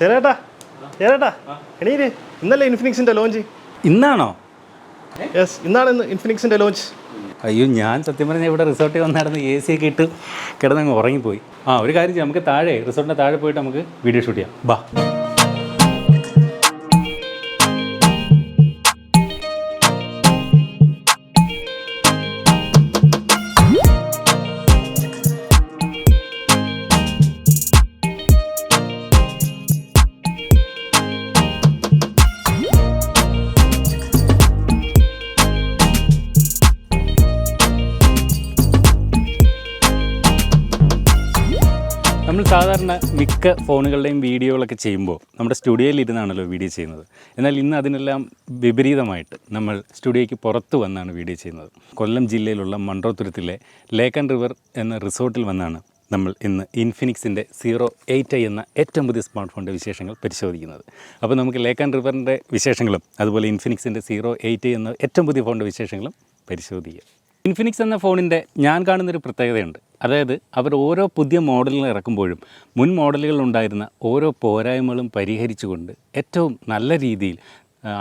ചേട്ടാ ചേട്ടാ എണീര്, ഇന്നല്ലേ ഇൻഫിനിക്സിൻ്റെ ലോഞ്ച്? ഇന്നാണോ? യെസ്, ഇന്നാണ് ഇൻഫിനിക്സിൻ്റെ ലോഞ്ച്. അയ്യോ, ഞാൻ സത്യം പറഞ്ഞാൽ ഇവിടെ റിസോർട്ടിൽ വന്നിടന്ന് എ സി ഒക്കെ ഇട്ട് കിടന്നങ്ങ് ഉറങ്ങിപ്പോയി. ഒരു കാര്യം ചെയ്യാം, നമുക്ക് താഴെ റിസോർട്ടിൻ്റെ താഴെ പോയിട്ട് നമുക്ക് വീഡിയോ ഷൂട്ട് ചെയ്യാം. ബാ. നമ്മൾ സാധാരണ മിക്ക ഫോണുകളുടെയും വീഡിയോകളൊക്കെ ചെയ്യുമ്പോൾ നമ്മുടെ സ്റ്റുഡിയോയിലിരുന്നാണല്ലോ വീഡിയോ ചെയ്യുന്നത്. എന്നാൽ ഇന്ന് അതിനെല്ലാം വിപരീതമായിട്ട് നമ്മൾ സ്റ്റുഡിയോയ്ക്ക് പുറത്ത് വന്നാണ് വീഡിയോ ചെയ്യുന്നത്. കൊല്ലം ജില്ലയിലുള്ള മൺട്രോത്തുരുത്തിലെ ലേക്ക് ആൻഡ് റിവർ എന്ന റിസോർട്ടിൽ വന്നാണ് നമ്മൾ ഇന്ന് ഇൻഫിനിക്സിൻ്റെ 08i എന്ന ഏറ്റവും പുതിയ സ്മാർട്ട് ഫോണിൻ്റെ വിശേഷങ്ങൾ പരിശോധിക്കുന്നത്. അപ്പോൾ നമുക്ക് ലേക്ക് ആൻഡ് റിവറിൻ്റെ വിശേഷങ്ങളും അതുപോലെ ഇൻഫിനിക്സിൻ്റെ 08i എന്ന ഏറ്റവും പുതിയ ഫോണിൻ്റെ വിശേഷങ്ങളും പരിശോധിക്കുക. ഇൻഫിനിക്സ് എന്ന ഫോണിൻ്റെ ഞാൻ കാണുന്നൊരു പ്രത്യേകതയുണ്ട്. അതായത് അവർ ഓരോ പുതിയ മോഡലുകൾ ഇറക്കുമ്പോഴും മുൻ മോഡലുകളിലുണ്ടായിരുന്ന ഓരോ പോരായ്മകളും പരിഹരിച്ചുകൊണ്ട് ഏറ്റവും നല്ല രീതിയിൽ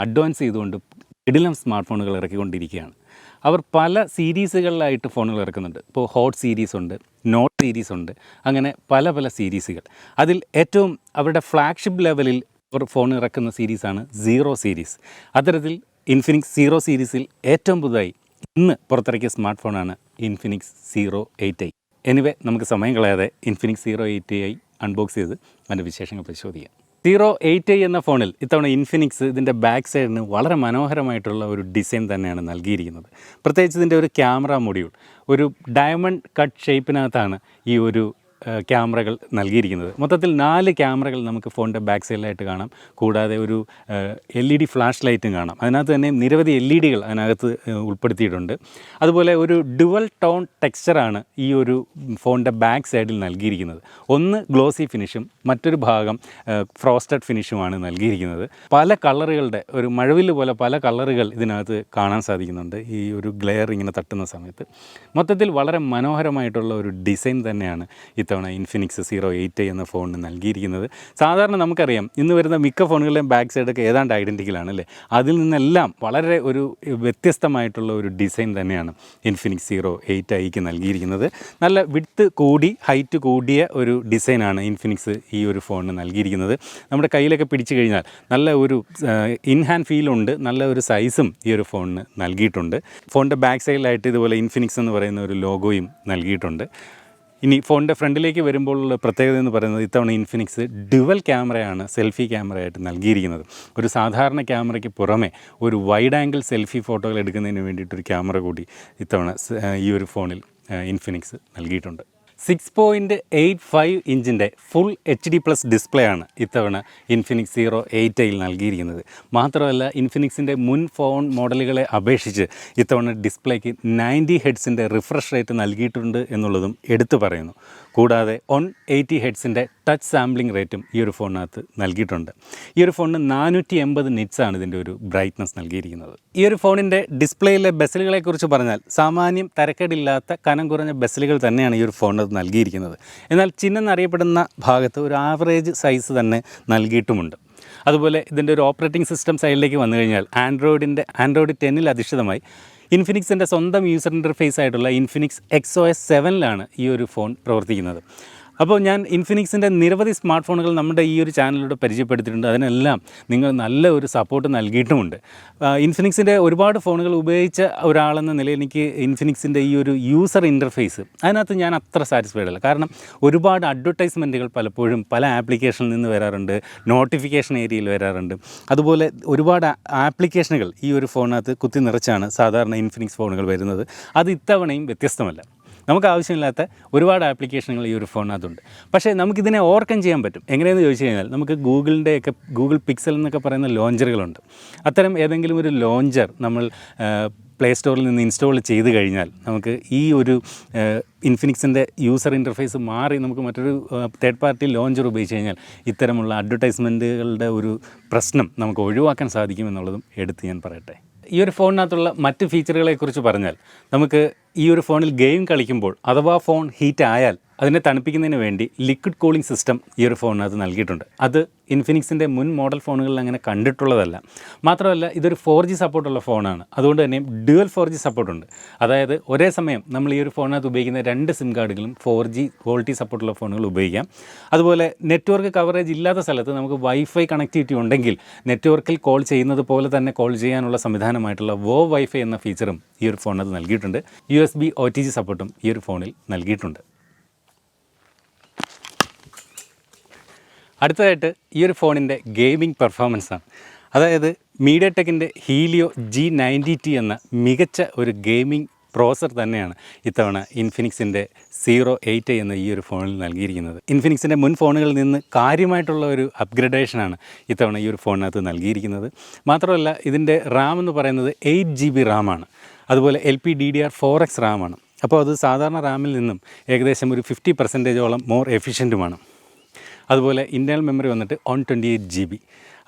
അഡ്വാൻസ് ചെയ്തുകൊണ്ട് കിടിലം സ്മാർട്ട് ഫോണുകൾ ഇറക്കിക്കൊണ്ടിരിക്കുകയാണ്. അവർ പല സീരീസുകളിലായിട്ട് ഫോണുകൾ ഇറക്കുന്നുണ്ട്. ഇപ്പോൾ ഹോട്ട് സീരീസ് ഉണ്ട്, നോട്ട് സീരീസ് ഉണ്ട്, അങ്ങനെ പല പല സീരീസുകൾ. അതിൽ ഏറ്റവും അവരുടെ ഫ്ലാഗ്ഷിപ്പ് ലെവലിൽ അവർ ഫോൺ ഇറക്കുന്ന സീരീസാണ് 0 സീരീസ്. അത്തരത്തിൽ ഇൻഫിനിക്സ് 0 സീരീസിൽ ഏറ്റവും പുതുതായി ഇന്ന് പുറത്തിറക്കിയ സ്മാർട്ട് ഫോണാണ് ഇൻഫിനിക്സ് 08i. എനിവേ, നമുക്ക് സമയം കളയാതെ ഇൻഫിനിക്സ് 08i അൺബോക്സ് ചെയ്ത് അതിൻ്റെ വിശേഷങ്ങൾ പരിശോധിക്കാം. 08i എന്ന ഫോണിൽ ഇത്തവണ ഇൻഫിനിക്സ് ഇതിൻ്റെ ബാക്ക് സൈഡിന് വളരെ മനോഹരമായിട്ടുള്ള ഒരു ഡിസൈൻ തന്നെയാണ് നൽകിയിരിക്കുന്നത്. പ്രത്യേകിച്ച് ഇതിൻ്റെ ഒരു ക്യാമറ മൊഡ്യൂൾ ഒരു ഡയമണ്ട് കട്ട് ഷേപ്പിനകത്താണ് ഈ ഒരു ക്യാമറകൾ നൽകിയിരിക്കുന്നത്. മൊത്തത്തിൽ 4 ക്യാമറകൾ നമുക്ക് ഫോണിൻ്റെ ബാക്ക് സൈഡിലായിട്ട് കാണാം. കൂടാതെ ഒരു LED ഫ്ലാഷ് ലൈറ്റും കാണാം. അതിനകത്ത് തന്നെ നിരവധി LEDകൾ അതിനകത്ത് ഉൾപ്പെടുത്തിയിട്ടുണ്ട്. അതുപോലെ ഒരു ഡുവൽ ടോൺ ടെക്സ്ചറാണ് ഈ ഒരു ഫോണിൻ്റെ ബാക്ക് സൈഡിൽ നൽകിയിരിക്കുന്നത്. ഒന്ന് ഗ്ലോസി ഫിനിഷും മറ്റൊരു ഭാഗം ഫ്രോസ്റ്റഡ് ഫിനിഷുമാണ് നൽകിയിരിക്കുന്നത്. പല കളറുകളുടെ ഒരു മഴവില്ല് പോലെ പല കളറുകൾ ഇതിനകത്ത് കാണാൻ സാധിക്കുന്നുണ്ട് ഈ ഒരു ഗ്ലെയർ ഇങ്ങനെ തട്ടുന്ന സമയത്ത്. മൊത്തത്തിൽ വളരെ മനോഹരമായിട്ടുള്ള ഒരു ഡിസൈൻ തന്നെയാണ് ഇത്തവണ ഇൻഫിനിക്സ് 08i എന്ന ഫോണിന് നൽകിയിരിക്കുന്നത്. സാധാരണ നമുക്കറിയാം ഇന്ന് വരുന്ന മിക്ക ഫോണുകളുടെയും ബാക്ക് സൈഡൊക്കെ ഏതാണ്ട് ഐഡൻറ്റിക്കലാണ് അല്ലേ. അതിൽ നിന്നെല്ലാം വളരെ ഒരു വ്യത്യസ്തമായിട്ടുള്ള ഒരു ഡിസൈൻ തന്നെയാണ് ഇൻഫിനിക്സ് 08iക്ക് നൽകിയിരിക്കുന്നത്. നല്ല വിഡ്ത്ത് കൂടി ഹൈറ്റ് കൂടിയ ഒരു ഡിസൈനാണ് ഇൻഫിനിക്സ് ഈ ഒരു ഫോണിന് നൽകിയിരിക്കുന്നത്. നമ്മുടെ കയ്യിലൊക്കെ പിടിച്ചു കഴിഞ്ഞാൽ നല്ല ഒരു ഇൻ ഹാൻഡ് ഫീലുണ്ട്, നല്ല ഒരു സൈസും ഈ ഒരു ഫോണിന് നൽകിയിട്ടുണ്ട്. ഫോണിൻ്റെ ബാക്ക് സൈഡിലായിട്ട് ഇതുപോലെ ഇൻഫിനിക്സ് എന്ന് പറയുന്ന ഒരു ലോഗോയും നൽകിയിട്ടുണ്ട്. ഇനി ഫോണിൻ്റെ ഫ്രണ്ടിലേക്ക് വരുമ്പോഴുള്ള പ്രത്യേകത എന്ന് പറയുന്നത് ഇത്തവണ ഇൻഫിനിക്സ് ഡ്യുവൽ ക്യാമറയാണ് സെൽഫി ക്യാമറയായിട്ട് നൽകിയിരിക്കുന്നത്. ഒരു സാധാരണ ക്യാമറയ്ക്ക് പുറമെ ഒരു വൈഡ് ആംഗിൾ സെൽഫി ഫോട്ടോകൾ എടുക്കുന്നതിന് വേണ്ടിയിട്ടൊരു ക്യാമറ കൂടി ഇത്തവണ ഈ ഒരു ഫോണിൽ ഇൻഫിനിക്സ് നൽകിയിട്ടുണ്ട്. 6.85 ഇഞ്ചിൻ്റെ ഫുൾ HD+ ഡിസ്പ്ലേ ആണ് ഇത്തവണ ഇൻഫിനിക്സ് 08iൽ നൽകിയിരിക്കുന്നത്. മാത്രമല്ല ഇൻഫിനിക്സിൻ്റെ മുൻ ഫോൺ മോഡലുകളെ അപേക്ഷിച്ച് ഇത്തവണ ഡിസ്പ്ലേക്ക് 90 ഹെഡ്സിൻ്റെ റിഫ്രഷ് റേറ്റ് നൽകിയിട്ടുണ്ട് എന്നുള്ളതും എടുത്തു പറയുന്നു. കൂടാതെ 180 ഹെഡ്സിൻ്റെ ടച്ച് സാമ്പിളിംഗ് റേറ്റും ഈ ഒരു ഫോണിനകത്ത് നൽകിയിട്ടുണ്ട്. ഈ ഒരു ഫോണിന് 480 നിറ്റ്സാണ് ഇതിൻ്റെ ഒരു ബ്രൈറ്റ്നസ് നൽകിയിരിക്കുന്നത്. ഈ ഒരു ഫോണിൻ്റെ ഡിസ്പ്ലേയിലെ ബെസലുകളെക്കുറിച്ച് പറഞ്ഞാൽ സാമാന്യം തരക്കേടില്ലാത്ത കനം കുറഞ്ഞ ബെസലുകൾ തന്നെയാണ് ഈ ഒരു ഫോണിനകത്ത് നൽകിയിരിക്കുന്നത്. എന്നാൽ ചിഹ്നം എന്നറിയപ്പെടുന്ന ഭാഗത്ത് ഒരു ആവറേജ് സൈസ് തന്നെ നൽകിയിട്ടുമുണ്ട്. അതുപോലെ ഇതിൻ്റെ ഒരു ഓപ്പറേറ്റിംഗ് സിസ്റ്റം സൈഡിലേക്ക് വന്നു കഴിഞ്ഞാൽ ആൻഡ്രോയിഡ് 10 അധിഷ്ഠിതമായി ഇൻഫിനിക്സിൻ്റെ സ്വന്തം യൂസർ ഇൻ്റർഫേസ് ആയിട്ടുള്ള ഇൻഫിനിക്സ് XOS 7 ഈ ഒരു ഫോൺ പ്രവർത്തിക്കുന്നത്. അപ്പോൾ ഞാൻ ഇൻഫിനിക്സിൻ്റെ നിരവധി സ്മാർട്ട് ഫോണുകൾ നമ്മുടെ ഈ ഒരു ചാനലിലൂടെ പരിചയപ്പെടുത്തിയിട്ടുണ്ട്. അതിനെല്ലാം നിങ്ങൾ നല്ല ഒരു സപ്പോർട്ട് നൽകിയിട്ടുമുണ്ട്. ഇൻഫിനിക്സിൻ്റെ ഒരുപാട് ഫോണുകൾ ഉപയോഗിച്ച ഒരാളെന്ന നിലയിൽ എനിക്ക് ഇൻഫിനിക്സിൻ്റെ ഈ ഒരു യൂസർ ഇൻ്റർഫേസ് അതിനകത്ത് ഞാൻ അത്ര സാറ്റിസ്ഫൈഡ് അല്ല. കാരണം ഒരുപാട് അഡ്വർടൈസ്മെൻറ്റുകൾ പലപ്പോഴും പല ആപ്ലിക്കേഷനിൽ നിന്ന് വരാറുണ്ട്, നോട്ടിഫിക്കേഷൻ ഏരിയയിൽ വരാറുണ്ട്. അതുപോലെ ഒരുപാട് ആപ്ലിക്കേഷനുകൾ ഈ ഒരു ഫോണിനകത്ത് കുത്തി നിറച്ചാണ് സാധാരണ ഇൻഫിനിക്സ് ഫോണുകൾ വരുന്നത്. അത് ഇത്തവണയും വ്യത്യസ്തമല്ല. നമുക്ക് ആവശ്യമില്ലാത്ത ഒരുപാട് ആപ്ലിക്കേഷനുകൾ ഈ ഒരു ഫോണിനകത്തുണ്ട്. പക്ഷേ നമുക്കിതിനെ ഓവർകം ചെയ്യാൻ പറ്റും. എങ്ങനെയെന്ന് ചോദിച്ചു കഴിഞ്ഞാൽ നമുക്ക് ഗൂഗിൾ പിക്സൽ എന്നൊക്കെ പറയുന്ന ലോഞ്ചറുകളുണ്ട്. അത്തരം ഏതെങ്കിലും ഒരു ലോഞ്ചർ നമ്മൾ പ്ലേ സ്റ്റോറിൽ നിന്ന് ഇൻസ്റ്റാൾ ചെയ്ത് കഴിഞ്ഞാൽ നമുക്ക് ഈ ഒരു ഇൻഫിനിക്സിൻ്റെ യൂസർ ഇൻ്റർഫേസ് മാറി നമുക്ക് മറ്റൊരു തേർഡ് പാർട്ടി ലോഞ്ചർ ഉപയോഗിച്ച് കഴിഞ്ഞാൽ ഇത്തരമുള്ള അഡ്വർടൈസ്മെൻറ്റുകളുടെ ഒരു പ്രശ്നം നമുക്ക് ഒഴിവാക്കാൻ സാധിക്കുമെന്നുള്ളതും എടുത്ത് ഞാൻ പറയട്ടെ. ഈ ഒരു ഫോണിനകത്തുള്ള മറ്റ് ഫീച്ചറുകളെക്കുറിച്ച് പറഞ്ഞാൽ നമുക്ക് ഈ ഒരു ഫോണിൽ ഗെയിം കളിക്കുമ്പോൾ അഥവാ ഫോൺ ഹീറ്റ് ആയാൽ അതിനെ തണുപ്പിക്കുന്നതിന് വേണ്ടി ലിക്വിഡ് കൂളിംഗ് സിസ്റ്റം ഈ ഒരു ഫോണിനകത്ത് നൽകിയിട്ടുണ്ട്. അത് ഇൻഫിനിക്സിൻ്റെ മുൻ മോഡൽ ഫോണുകളിൽ അങ്ങനെ കണ്ടിട്ടുള്ളതല്ല. മാത്രമല്ല ഇതൊരു 4G സപ്പോർട്ടുള്ള ഫോണാണ്. അതുകൊണ്ട് തന്നെ ഡ്യുവൽ 4G സപ്പോർട്ടുണ്ട്. അതായത് ഒരേ സമയം നമ്മൾ ഈ ഒരു ഫോണിനകത്ത് ഉപയോഗിക്കുന്ന 2 സിം കാർഡുകളും 4G ക്വാളിറ്റി സപ്പോർട്ടുള്ള ഫോണുകൾ ഉപയോഗിക്കാം. അതുപോലെ നെറ്റ്വർക്ക് കവറേജ് ഇല്ലാത്ത സ്ഥലത്ത് നമുക്ക് വൈഫൈ കണക്ടിവിറ്റി ഉണ്ടെങ്കിൽ നെറ്റ്വർക്കിൽ കോൾ ചെയ്യുന്നത് പോലെ തന്നെ കോൾ ചെയ്യാനുള്ള സംവിധാനമായിട്ടുള്ള വൈഫൈ എന്ന ഫീച്ചറും ഈ ഒരു ഫോണിനകത്ത് നൽകിയിട്ടുണ്ട്. USB OTG സപ്പോർട്ടും ഈ ഒരു ഫോണിൽ നൽകിയിട്ടുണ്ട്. അടുത്തതായിട്ട് ഈ ഒരു ഫോണിൻ്റെ ഗെയിമിംഗ് പെർഫോമൻസാണ്. അതായത് മീഡിയടെക്കിൻ്റെ ഹീലിയോ G90T എന്ന മികച്ച ഒരു ഗെയിമിംഗ് പ്രോസർ തന്നെയാണ് ഇത്തവണ ഇൻഫിനിക്സിൻ്റെ 08 എന്ന ഈ ഒരു ഫോണിൽ നൽകിയിരിക്കുന്നത്. ഇൻഫിനിക്സിൻ്റെ മുൻ ഫോണുകളിൽ നിന്ന് കാര്യമായിട്ടുള്ള ഒരു അപ്ഗ്രഡേഷനാണ് ഇത്തവണ ഈ ഒരു ഫോണിനകത്ത് നൽകിയിരിക്കുന്നത്. മാത്രമല്ല ഇതിൻ്റെ റാം എന്ന് പറയുന്നത് 8 GB റാമാണ്. അതുപോലെ LPDDR4X റാമാണ്. അപ്പോൾ അത് സാധാരണ റാമിൽ നിന്നും ഏകദേശം ഒരു 50% മോർ എഫിഷ്യൻറ്റുമാണ്. അതുപോലെ ഇൻറ്റേർണൽ മെമ്മറി വന്നിട്ട് 128 GB.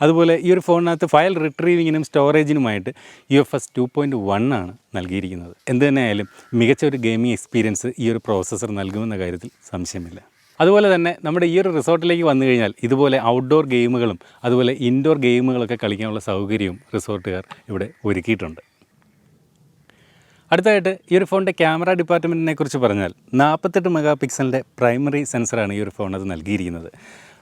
അതുപോലെ ഈ ഒരു ഫോണിനകത്ത് ഫയൽ റിട്രീവിങ്ങിനും സ്റ്റോറേജിനുമായിട്ട് UFS 2.1 ആണ് നൽകിയിരിക്കുന്നത്. എന്ത് തന്നെയായാലും മികച്ച ഒരു ഗെയിമിംഗ് എക്സ്പീരിയൻസ് ഈ ഒരു പ്രോസസ്സർ നൽകുമെന്ന കാര്യത്തിൽ സംശയമില്ല. അതുപോലെ തന്നെ നമ്മുടെ ഈ ഒരു റിസോർട്ടിലേക്ക് വന്നു കഴിഞ്ഞാൽ ഇതുപോലെ ഔട്ട്ഡോർ ഗെയിമുകളും അതുപോലെ ഇൻഡോർ ഗെയിമുകളൊക്കെ കളിക്കാനുള്ള സൗകര്യവും റിസോർട്ടുകാർ ഇവിടെ ഒരുക്കിയിട്ടുണ്ട്. അടുത്തതായിട്ട് ഈ ഒരു ഫോണിൻ്റെ ക്യാമറ ഡിപ്പാർട്ട്മെൻറ്റിനെ കുറിച്ച് പറഞ്ഞാൽ 48 മെഗാ പിക്സലിൻ്റെ പ്രൈമറി സെൻസറാണ് ഈ ഒരു ഫോണത് നൽകിയിരിക്കുന്നത്.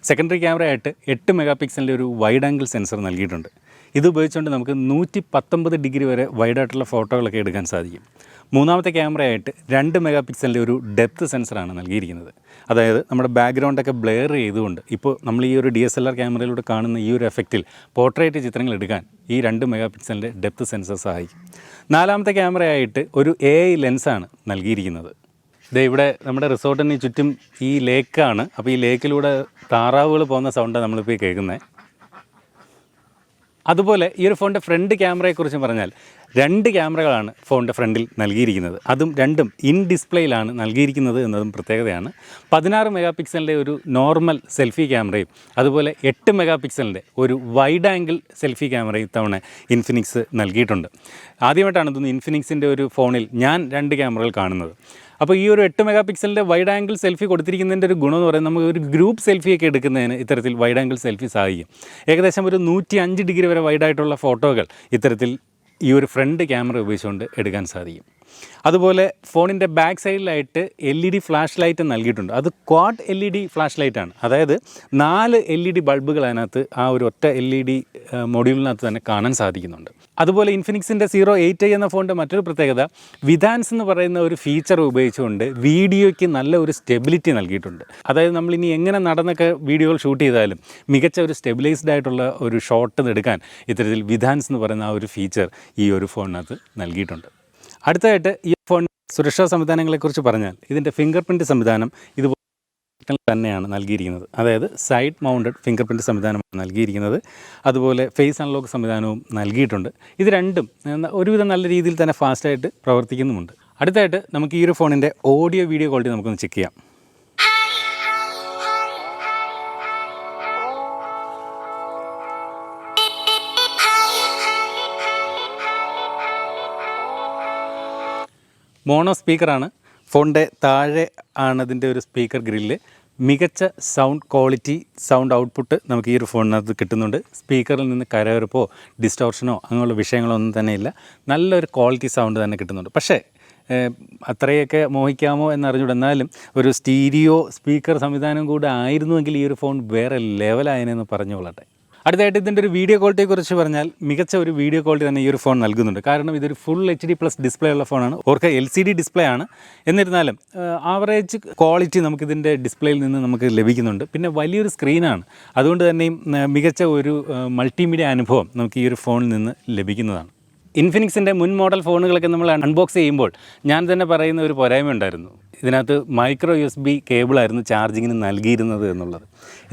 സെക്കൻഡറി ക്യാമറയായിട്ട് 8 മെഗാ പിക്സലിൻ്റെ ഒരു വൈഡ് ആംഗിൾ സെൻസർ നൽകിയിട്ടുണ്ട്. ഇത് ഉപയോഗിച്ചുകൊണ്ട് നമുക്ക് 119 ഡിഗ്രി വരെ വൈഡായിട്ടുള്ള ഫോട്ടോകളൊക്കെ എടുക്കാൻ സാധിക്കും. മൂന്നാമത്തെ ക്യാമറയായിട്ട് 2 മെഗാ പിക്സലിൻ്റെ ഒരു ഡെപ്ത് സെൻസറാണ് നൽകിയിരിക്കുന്നത്. അതായത് നമ്മുടെ ബാക്ക്ഗ്രൗണ്ടൊക്കെ ബ്ലെയർ ചെയ്തുകൊണ്ട് ഇപ്പോൾ നമ്മൾ ഈ ഒരു DSLR ക്യാമറയിലൂടെ കാണുന്ന ഈ ഒരു എഫക്റ്റിൽ പോർട്രേറ്റ് ചിത്രങ്ങൾ എടുക്കാൻ ഈ 2 മെഗാ പിക്സലിൻ്റെ ഡെപ്ത് സെൻസർ സഹായിക്കും. നാലാമത്തെ ക്യാമറയായിട്ട് ഒരു AI ലെൻസാണ് നൽകിയിരിക്കുന്നത്. ഇവിടെ നമ്മുടെ റിസോർട്ടിന് ചുറ്റും ഈ ലേക്കാണ്. അപ്പോൾ ഈ ലേക്കിലൂടെ താറാവുകൾ പോകുന്ന സൗണ്ടാണ് നമ്മളിപ്പോൾ കേൾക്കുന്നത്. അതുപോലെ ഈ ഒരു ഫോണിൻ്റെ ഫ്രണ്ട് ക്യാമറയെക്കുറിച്ച് പറഞ്ഞാൽ 2 ക്യാമറകളാണ് ഫോണിൻ്റെ ഫ്രണ്ടിൽ നൽകിയിരിക്കുന്നത്. അതും രണ്ടും ഇൻ ഡിസ്പ്ലേയിലാണ് നൽകിയിരിക്കുന്നത് എന്നതും പ്രത്യേകതയാണ്. 16 മെഗാ പിക്സലിൻ്റെ ഒരു നോർമൽ സെൽഫി ക്യാമറയും അതുപോലെ 8 മെഗാ പിക്സലിൻ്റെ ഒരു വൈഡ് ആംഗിൾ സെൽഫി ക്യാമറയും ഇത്തവണ ഇൻഫിനിക്സ് നൽകിയിട്ടുണ്ട്. ആദ്യമായിട്ടാണ് ഇതൊന്ന് ഇൻഫിനിക്സിൻ്റെ ഒരു ഫോണിൽ ഞാൻ 2 ക്യാമറകൾ കാണുന്നത്. അപ്പോൾ ഈ ഒരു 8 മെഗാ പിക്സലിൻ്റെ വൈഡ് ആംഗിൾ സെൽഫി കൊടുത്തിരിക്കുന്നതിൻ്റെ ഒരു ഗുണം എന്ന് പറയുന്നത് നമുക്ക് ഒരു ഗ്രൂപ്പ് സെൽഫിയൊക്കെ എടുക്കുന്നതിന് ഇത്തരത്തിൽ വൈഡ് ആംഗിൾ സെൽഫി സഹായിക്കും. ഏകദേശം ഒരു 105 ഡിഗ്രി വരെ വൈഡായിട്ടുള്ള ഫോട്ടോകൾ ഇത്തരത്തിൽ ഈ ഒരു ഫ്രണ്ട് ക്യാമറ ഉപയോഗിച്ചുകൊണ്ട് എടുക്കാൻ സാധിക്കും. അതുപോലെ ഫോണിൻ്റെ ബാക്ക് സൈഡിലായിട്ട് LED ഫ്ലാഷ് ലൈറ്റ് നൽകിയിട്ടുണ്ട്. അത് ക്വാഡ് LED ഫ്ലാഷ് ലൈറ്റാണ്. അതായത് 4 LED ബൾബുകൾ അതിനകത്ത് ആ ഒരു ഒറ്റ LED മൊഡ്യൂളിനകത്ത് തന്നെ കാണാൻ സാധിക്കുന്നുണ്ട്. അതുപോലെ ഇൻഫിനിക്സിൻ്റെ 08i എന്ന ഫോണിൻ്റെ മറ്റൊരു പ്രത്യേകത വിധാൻസ് എന്ന് പറയുന്ന ഒരു ഫീച്ചർ ഉപയോഗിച്ചുകൊണ്ട് വീഡിയോയ്ക്ക് നല്ല ഒരു സ്റ്റെബിലിറ്റി നൽകിയിട്ടുണ്ട്. അതായത് നമ്മളിനി എങ്ങനെ നടന്നൊക്കെ വീഡിയോകൾ ഷൂട്ട് ചെയ്താലും മികച്ച ഒരു സ്റ്റെബിലൈസ്ഡ് ആയിട്ടുള്ള ഒരു ഷോട്ട് എടുക്കാൻ ഇത്തരത്തിൽ വിധാൻസ് എന്ന് പറയുന്ന ആ ഒരു ഫീച്ചർ ഈ ഒരു ഫോണിനകത്ത് നൽകിയിട്ടുണ്ട്. അടുത്തതായിട്ട് ഈ ഫോൺ സുരക്ഷാ സംവിധാനങ്ങളെക്കുറിച്ച് പറഞ്ഞാൽ ഇതിൻ്റെ ഫിംഗർ പ്രിൻറ്റ് സംവിധാനം ഇതുപോലെ തന്നെയാണ് നൽകിയിരിക്കുന്നത്. അതായത് സൈഡ് മൗണ്ടഡ് ഫിംഗർ പ്രിൻറ്റ് സംവിധാനമാണ് നൽകിയിരിക്കുന്നത്. അതുപോലെ ഫേസ് അൺലോക്ക് സംവിധാനവും നൽകിയിട്ടുണ്ട്. ഇത് രണ്ടും ഒരുവിധം നല്ല രീതിയിൽ തന്നെ ഫാസ്റ്റായിട്ട് പ്രവർത്തിക്കുന്നുമുണ്ട്. അടുത്തായിട്ട് നമുക്ക് ഈ ഒരു ഫോണിൻ്റെ ഓഡിയോ വീഡിയോ ക്വാളിറ്റി നമുക്കൊന്ന് ചെക്ക് ചെയ്യാം. മോണോ സ്പീക്കറാണ്. ഫോണിൻ്റെ താഴെ ആണ് അതിൻ്റെ ഒരു സ്പീക്കർ ഗ്രില്ല്. മികച്ച സൗണ്ട് ക്വാളിറ്റി, സൗണ്ട് ഔട്ട്പുട്ട് നമുക്ക് ഈ ഒരു ഫോണിനകത്ത് കിട്ടുന്നുണ്ട്. സ്പീക്കറിൽ നിന്ന് കരകരപ്പോ ഡിസ്റ്റോർഷനോ അങ്ങനെയുള്ള വിഷയങ്ങളോ ഒന്നും തന്നെയില്ല. നല്ലൊരു ക്വാളിറ്റി സൗണ്ട് തന്നെ കിട്ടുന്നുണ്ട്. പക്ഷേ അത്രയൊക്കെ മോഹിക്കാമോ എന്നറിഞ്ഞൂടെ. എന്നാലും ഒരു സ്റ്റീരിയോ സ്പീക്കർ സംവിധാനം കൂടെ ആയിരുന്നുവെങ്കിൽ ഈ ഒരു ഫോൺ വേറെ ലെവലായതിനെന്ന് പറഞ്ഞുകൊള്ളട്ടെ. അടുത്തായിട്ട് ഇതിൻ്റെ ഒരു വീഡിയോ ക്വാളിറ്റിയെക്കുറിച്ച് പറഞ്ഞാൽ മികച്ച ഒരു വീഡിയോ ക്വാളിറ്റി തന്നെ ഈ ഒരു ഫോൺ നൽകുന്നുണ്ട്. കാരണം ഇതൊരു ഫുൾ HD+ ഡിസ്പ്ലേ ഉള്ള ഫോണാണ്. ഓർക്കുക LCD ഡിസ്പ്ലേ ആണ്. എന്നിരുന്നാലും ആവറേജ് ക്വാളിറ്റി നമുക്കിതിൻ്റെ ഡിസ്പ്ലേയിൽ നിന്ന് നമുക്ക് ലഭിക്കുന്നുണ്ട്. പിന്നെ വലിയൊരു സ്ക്രീനാണ്. അതുകൊണ്ട് തന്നെയും മികച്ച ഒരു മൾട്ടിമീഡിയ അനുഭവം നമുക്ക് ഈ ഒരു ഫോണിൽ നിന്ന് ലഭിക്കുന്നതാണ്. ഇൻഫിനിക്സിൻ്റെ മുൻ മോഡൽ ഫോണുകളൊക്കെ നമ്മൾ അൺബോക്സ് ചെയ്യുമ്പോൾ ഞാൻ തന്നെ പറയുന്ന ഒരു പോരായ്മ ഉണ്ടായിരുന്നു. ഇതിനകത്ത് മൈക്രോ USB കേബിളായിരുന്നു ചാർജിങ്ങിന് നൽകിയിരുന്നത് എന്നുള്ളത്.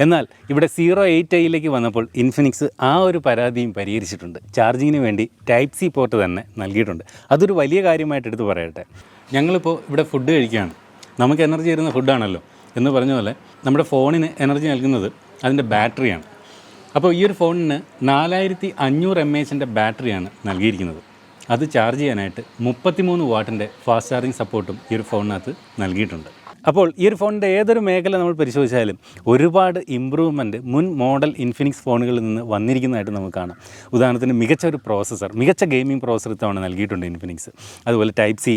എന്നാൽ ഇവിടെ 08iയിലേക്ക് വന്നപ്പോൾ ഇൻഫിനിക്സ് ആ ഒരു പരാതിയും പരിഹരിച്ചിട്ടുണ്ട്. ചാർജിങ്ങിന് വേണ്ടി Type-C പോർട്ട് തന്നെ നൽകിയിട്ടുണ്ട്. അതൊരു വലിയ കാര്യമായിട്ട് എടുത്ത് പറയട്ടെ. ഞങ്ങളിപ്പോൾ ഇവിടെ ഫുഡ് കഴിക്കുകയാണ്. നമുക്ക് എനർജി തരുന്ന ഫുഡാണല്ലോ എന്ന് പറഞ്ഞ പോലെ നമ്മുടെ ഫോണിന് എനർജി നൽകുന്നത് അതിൻ്റെ ബാറ്ററിയാണ്. അപ്പോൾ ഈ ഒരു ഫോണിന് 4500 mAh ബാറ്ററിയാണ് നൽകിയിരിക്കുന്നത്. അത് ചാർജ് ചെയ്യാനായിട്ട് 33 വാട്ടിൻ്റെ ഫാസ്റ്റ് ചാർജിങ് സപ്പോർട്ടും ഈ ഒരു ഫോണിനകത്ത് നൽകിയിട്ടുണ്ട്. അപ്പോൾ ഈ ഒരു ഫോണിൻ്റെ ഏതൊരു മേഖല നമ്മൾ പരിശോധിച്ചാലും ഒരുപാട് ഇമ്പ്രൂവ്മെൻറ്റ് മുൻ മോഡൽ ഇൻഫിനിക്സ് ഫോണുകളിൽ നിന്ന് വന്നിരിക്കുന്നതായിട്ട് നമുക്ക് കാണാം. ഉദാഹരണത്തിന് മികച്ച ഒരു പ്രോസസ്സർ, മികച്ച ഗെയിമിംഗ് പ്രോസസ്സർ ഇത്തവണ നൽകിയിട്ടുണ്ട് ഇൻഫിനിക്സ്. അതുപോലെ ടൈപ്പ് സി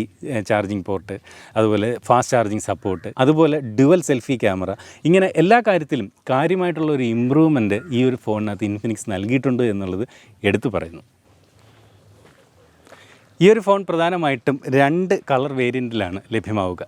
ചാർജിങ് പോർട്ട്, അതുപോലെ ഫാസ്റ്റ് ചാർജിങ് സപ്പോർട്ട്, അതുപോലെ ഡ്യുവൽ സെൽഫി ക്യാമറ, ഇങ്ങനെ എല്ലാ കാര്യത്തിലും കാര്യമായിട്ടുള്ള ഒരു ഇമ്പ്രൂവ്മെൻറ്റ് ഈ ഒരു ഫോണിനകത്ത് ഇൻഫിനിക്സ് നൽകിയിട്ടുണ്ട് എന്നുള്ളത് എടുത്തു പറയുന്നു. ഈ ഒരു ഫോൺ പ്രധാനമായിട്ടും 2 കളർ വേരിയൻറ്റിലാണ് ലഭ്യമാവുക.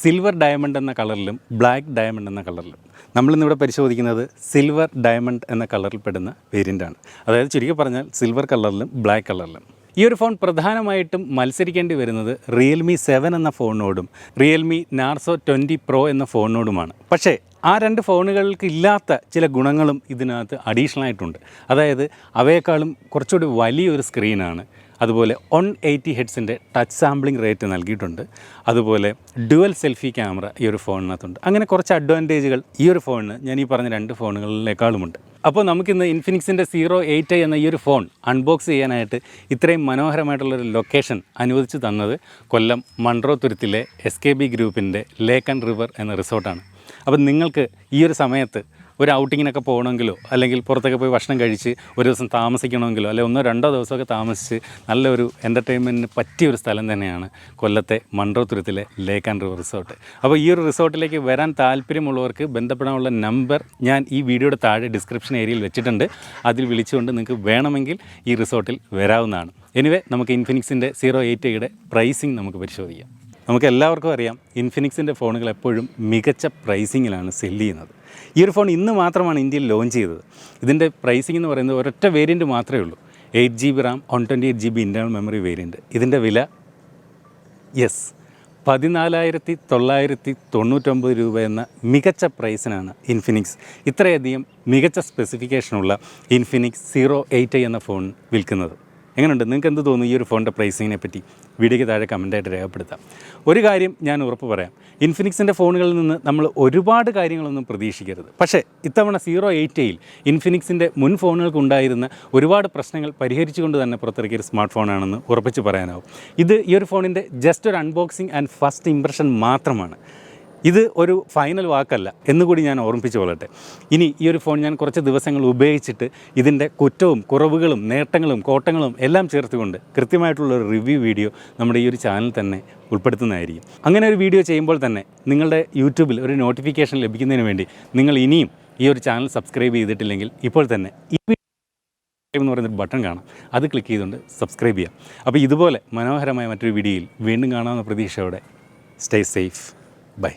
സിൽവർ ഡയമണ്ട് എന്ന കളറിലും ബ്ലാക്ക് ഡയമണ്ട് എന്ന കളറിലും. നമ്മളിന്നിവിടെ പരിശോധിക്കുന്നത് സിൽവർ ഡയമണ്ട് എന്ന കളറിൽ പെടുന്ന വേരിയൻ്റാണ്. അതായത് ചുരുക്കി പറഞ്ഞാൽ സിൽവർ കളറിലും ബ്ലാക്ക് കളറിലും. ഈ ഒരു ഫോൺ പ്രധാനമായിട്ടും മത്സരിക്കേണ്ടി വരുന്നത് റിയൽമി 7 എന്ന ഫോണിനോടും റിയൽമി നാർസോ 20 പ്രോ എന്ന ഫോണിനോടുമാണ്. പക്ഷേ ആ 2 ഫോണുകൾക്ക് ഇല്ലാത്ത ചില ഗുണങ്ങളും ഇതിനകത്ത് അഡീഷണൽ ആയിട്ടുണ്ട്. അതായത് അവയെക്കാളും കുറച്ചുകൂടി വലിയൊരു സ്ക്രീനാണ്. അതുപോലെ 180 ഹെഡ്സിൻ്റെ ടച്ച് സാമ്പിളിംഗ് റേറ്റ് നൽകിയിട്ടുണ്ട്. അതുപോലെ ഡ്യുവൽ സെൽഫി ക്യാമറ ഈ ഒരു ഫോണിനകത്തുണ്ട്. അങ്ങനെ കുറച്ച് അഡ്വാൻറ്റേജുകൾ ഈ ഒരു ഫോണിന് ഞാൻ ഈ പറഞ്ഞ 2 ഫോണുകളിലേക്കാളുമുണ്ട്. അപ്പോൾ നമുക്കിന്ന് ഇൻഫിനിക്സിൻ്റെ 08i എന്ന ഈ ഒരു ഫോൺ അൺബോക്സ് ചെയ്യാനായിട്ട് ഇത്രയും മനോഹരമായിട്ടുള്ളൊരു ലൊക്കേഷൻ അനുവദിച്ച് തന്നത് കൊല്ലം മൺട്രോത്തുരുത്തിലെ SKB ഗ്രൂപ്പിൻ്റെ ലേക്ക് ആൻഡ് റിവർ എന്ന റിസോർട്ടാണ്. അപ്പോൾ നിങ്ങൾക്ക് ഈ ഒരു സമയത്ത് ഒരു ഔട്ടിങ്ങിനൊക്കെ പോകണമെങ്കിലോ അല്ലെങ്കിൽ പുറത്തൊക്കെ പോയി ഭക്ഷണം കഴിച്ച് ഒരു ദിവസം താമസിക്കണമെങ്കിലോ അല്ലെങ്കിൽ 1-2 ദിവസമൊക്കെ താമസിച്ച് നല്ലൊരു എൻ്റർടൈൻമെൻറ്റിന് പറ്റിയൊരു സ്ഥലം തന്നെയാണ് കൊല്ലത്തെ മൺട്രോത്തുരുത്തിലെ ലേക്ക് ആൻഡ് റിവർ റിസോർട്ട്. അപ്പോൾ ഈ ഒരു റിസോർട്ടിലേക്ക് വരാൻ താല്പര്യമുള്ളവർക്ക് ബന്ധപ്പെടാനുള്ള നമ്പർ ഞാൻ ഈ വീഡിയോയുടെ താഴെ ഡിസ്ക്രിപ്ഷൻ ഏരിയയിൽ വെച്ചിട്ടുണ്ട്. അതിൽ വിളിച്ചുകൊണ്ട് നിങ്ങൾക്ക് വേണമെങ്കിൽ ഈ റിസോർട്ടിൽ വരാവുന്നതാണ്. എനിവേ നമുക്ക് ഇൻഫിനിക്സിൻ്റെ 08iയുടെ പ്രൈസിങ് നമുക്ക് പരിശോധിക്കാം. നമുക്ക് എല്ലാവർക്കും അറിയാം ഇൻഫിനിക്സിൻ്റെ ഫോണുകൾ എപ്പോഴും മികച്ച പ്രൈസിങ്ങിലാണ് സെല്ല് ചെയ്യുന്നത്. ഈ ഒരു ഫോൺ ഇന്ന് മാത്രമാണ് ഇന്ത്യയിൽ ലോഞ്ച് ചെയ്തത്. ഇതിൻ്റെ പ്രൈസിംഗ് എന്ന് പറയുന്നത് ഒരൊറ്റ വേരിയൻറ്റ് മാത്രമേ ഉള്ളൂ. 8GB Ram 128GB internal memory variant. ഇതിൻ്റെ വില 14,999 രൂപ എന്ന മികച്ച പ്രൈസിനാണ് ഇൻഫിനിക്സ് ഇത്രയധികം മികച്ച സ്പെസിഫിക്കേഷനുള്ള ഇൻഫിനിക്സ് 08i എന്ന ഫോൺ വിൽക്കുന്നത്. എങ്ങനെയുണ്ട്? നിങ്ങൾക്ക് എന്ത് തോന്നുന്നു ഈ ഒരു ഫോണിൻ്റെ പ്രൈസിങ്ങിനെ പറ്റി? വീഡിയോയ്ക്ക് താഴെ കമൻറ്റായിട്ട് രേഖപ്പെടുത്താം. ഒരു കാര്യം ഞാൻ ഉറപ്പ് പറയാം, ഇൻഫിനിക്സിൻ്റെ ഫോണുകളിൽ നിന്ന് നമ്മൾ ഒരുപാട് കാര്യങ്ങളൊന്നും പ്രതീക്ഷിക്കരുത്. പക്ഷേ ഇത്തവണ 08iയിൽ ഇൻഫിനിക്സിൻ്റെ മുൻ ഫോണുകൾക്കുണ്ടായിരുന്ന ഒരുപാട് പ്രശ്നങ്ങൾ പരിഹരിച്ചുകൊണ്ട് തന്നെ പുറത്തിറക്കിയൊരു സ്മാർട്ട് ഫോണാണെന്ന് ഉറപ്പിച്ച് പറയാനാവും. ഇത് ഈ ഒരു ഫോണിൻ്റെ ജസ്റ്റ് ഒരു അൺബോക്സിങ് ആൻഡ് ഫസ്റ്റ് ഇംപ്രഷൻ മാത്രമാണ്. ഇത് ഒരു ഫൈനൽ വാക്കല്ല എന്നുകൂടി ഞാൻ ഓർമ്മിപ്പിച്ചു കൊള്ളട്ടെ. ഇനി ഈ ഒരു ഫോൺ ഞാൻ കുറച്ച് ദിവസങ്ങൾ ഉപയോഗിച്ചിട്ട് ഇതിൻ്റെ കുറ്റവും കുറവുകളും നേട്ടങ്ങളും കോട്ടങ്ങളും എല്ലാം ചേർത്തുകൊണ്ട് കൃത്യമായിട്ടുള്ളൊരു റിവ്യൂ വീഡിയോ നമ്മുടെ ഈ ഒരു ചാനൽ തന്നെ ഉൾപ്പെടുത്തുന്നതായിരിക്കും. അങ്ങനെ ഒരു വീഡിയോ ചെയ്യുമ്പോൾ തന്നെ നിങ്ങളുടെ യൂട്യൂബിൽ ഒരു നോട്ടിഫിക്കേഷൻ ലഭിക്കുന്നതിന് വേണ്ടി നിങ്ങൾ ഇനിയും ഈ ഒരു ചാനൽ സബ്സ്ക്രൈബ് ചെയ്തിട്ടില്ലെങ്കിൽ ഇപ്പോൾ തന്നെ ഈ എന്ന് പറയുന്നൊരു ബട്ടൺ കാണാം, അത് ക്ലിക്ക് ചെയ്തുകൊണ്ട് സബ്സ്ക്രൈബ് ചെയ്യാം. അപ്പോൾ ഇതുപോലെ മനോഹരമായ മറ്റൊരു വീഡിയോയിൽ വീണ്ടും കാണാവുന്ന പ്രതീക്ഷയോടെ സ്റ്റേ സേഫ്. ബൈ.